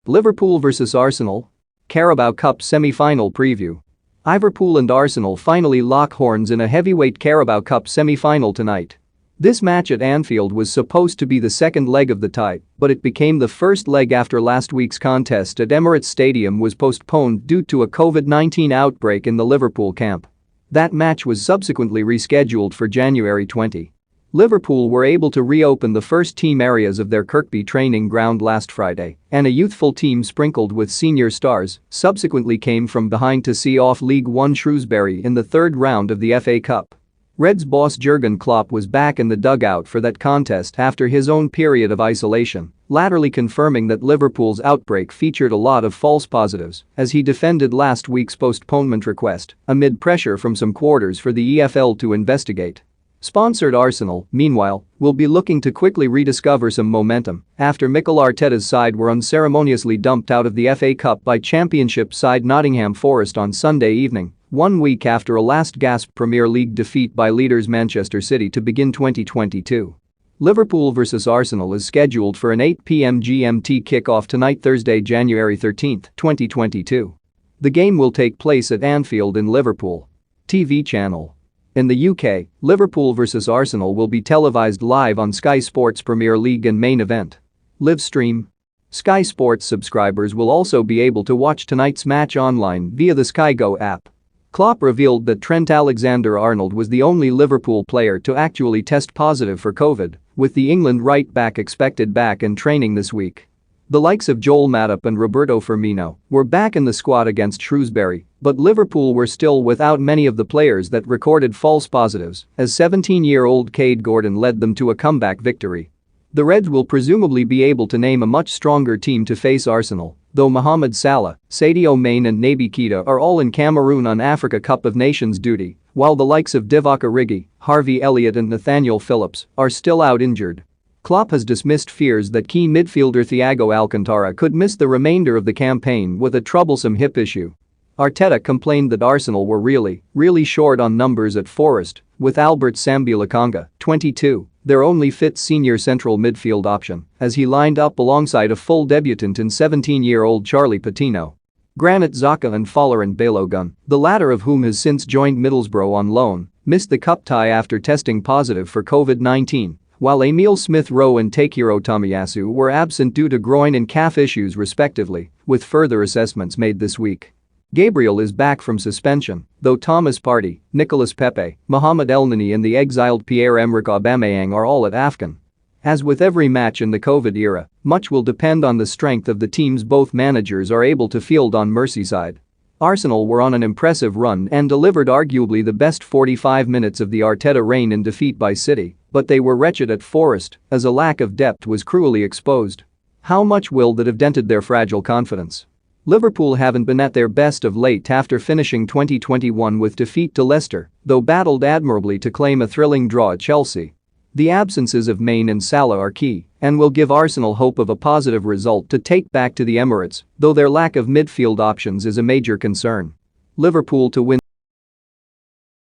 Liverpool vs Arsenal. Carabao Cup semi-final preview. Liverpool and Arsenal finally lock horns in a heavyweight Carabao Cup semi-final tonight. This match at Anfield was supposed to be the second leg of the tie, but it became the first leg after last week's contest at Emirates Stadium was postponed due to a COVID-19 outbreak in the Liverpool camp. That match was subsequently rescheduled for January 20. Liverpool were able to reopen the first team areas of their Kirkby training ground last Friday, and a youthful team sprinkled with senior stars subsequently came from behind to see off League One Shrewsbury in the third round of the FA Cup. Reds boss Jurgen Klopp was back in the dugout for that contest after his own period of isolation, latterly confirming that Liverpool's outbreak featured a lot of false positives as he defended last week's postponement request amid pressure from some quarters for the EFL to investigate. Sponsored Arsenal, meanwhile, will be looking to quickly rediscover some momentum after Mikel Arteta's side were unceremoniously dumped out of the FA Cup by Championship side Nottingham Forest on Sunday evening, 1 week after a last-gasp Premier League defeat by leaders Manchester City to begin 2022. Liverpool vs Arsenal is scheduled for an 8 p.m. GMT kickoff tonight, Thursday, January 13, 2022. The game will take place at Anfield in Liverpool TV channel. In the UK, Liverpool vs Arsenal will be televised live on Sky Sports Premier League and Main Event live stream. Sky Sports subscribers will also be able to watch tonight's match online via the Sky Go app. Klopp revealed that Trent Alexander-Arnold was the only Liverpool player to actually test positive for COVID, with the England right-back expected back in training this week. The likes of Joel Matip and Roberto Firmino were back in the squad against Shrewsbury, but Liverpool were still without many of the players that recorded false positives as 17-year-old Cade Gordon led them to a comeback victory. The Reds will presumably be able to name a much stronger team to face Arsenal, though Mohamed Salah, Sadio Mane and Naby Keita are all in Cameroon on Africa Cup of Nations duty, while the likes of Divock Origi, Harvey Elliott and Nathaniel Phillips are still out injured. Klopp has dismissed fears that key midfielder Thiago Alcantara could miss the remainder of the campaign with a troublesome hip issue. Arteta complained that Arsenal were really short on numbers at Forest, with Albert Sambi Lokonga, 22, their only fit senior central midfield option, as he lined up alongside a full debutant in 17-year-old Charlie Patino. Granit Xhaka and Folarin Balogun, the latter of whom has since joined Middlesbrough on loan, missed the cup tie after testing positive for COVID-19. While Emile Smith-Rowe and Takehiro Tomiyasu were absent due to groin and calf issues respectively, with further assessments made this week. Gabriel is back from suspension, though Thomas Partey, Nicolas Pepe, Mohamed Elneny and the exiled Pierre-Emerick Aubameyang are all at AFCON. As with every match in the COVID era, much will depend on the strength of the teams both managers are able to field on Merseyside. Arsenal were on an impressive run and delivered arguably the best 45 minutes of the Arteta reign in defeat by City, but they were wretched at Forest as a lack of depth was cruelly exposed. How much will that have dented their fragile confidence? Liverpool haven't been at their best of late after finishing 2021 with defeat to Leicester, though battled admirably to claim a thrilling draw at Chelsea. The absences of Mane and Salah are key and will give Arsenal hope of a positive result to take back to the Emirates, though their lack of midfield options is a major concern. Liverpool to win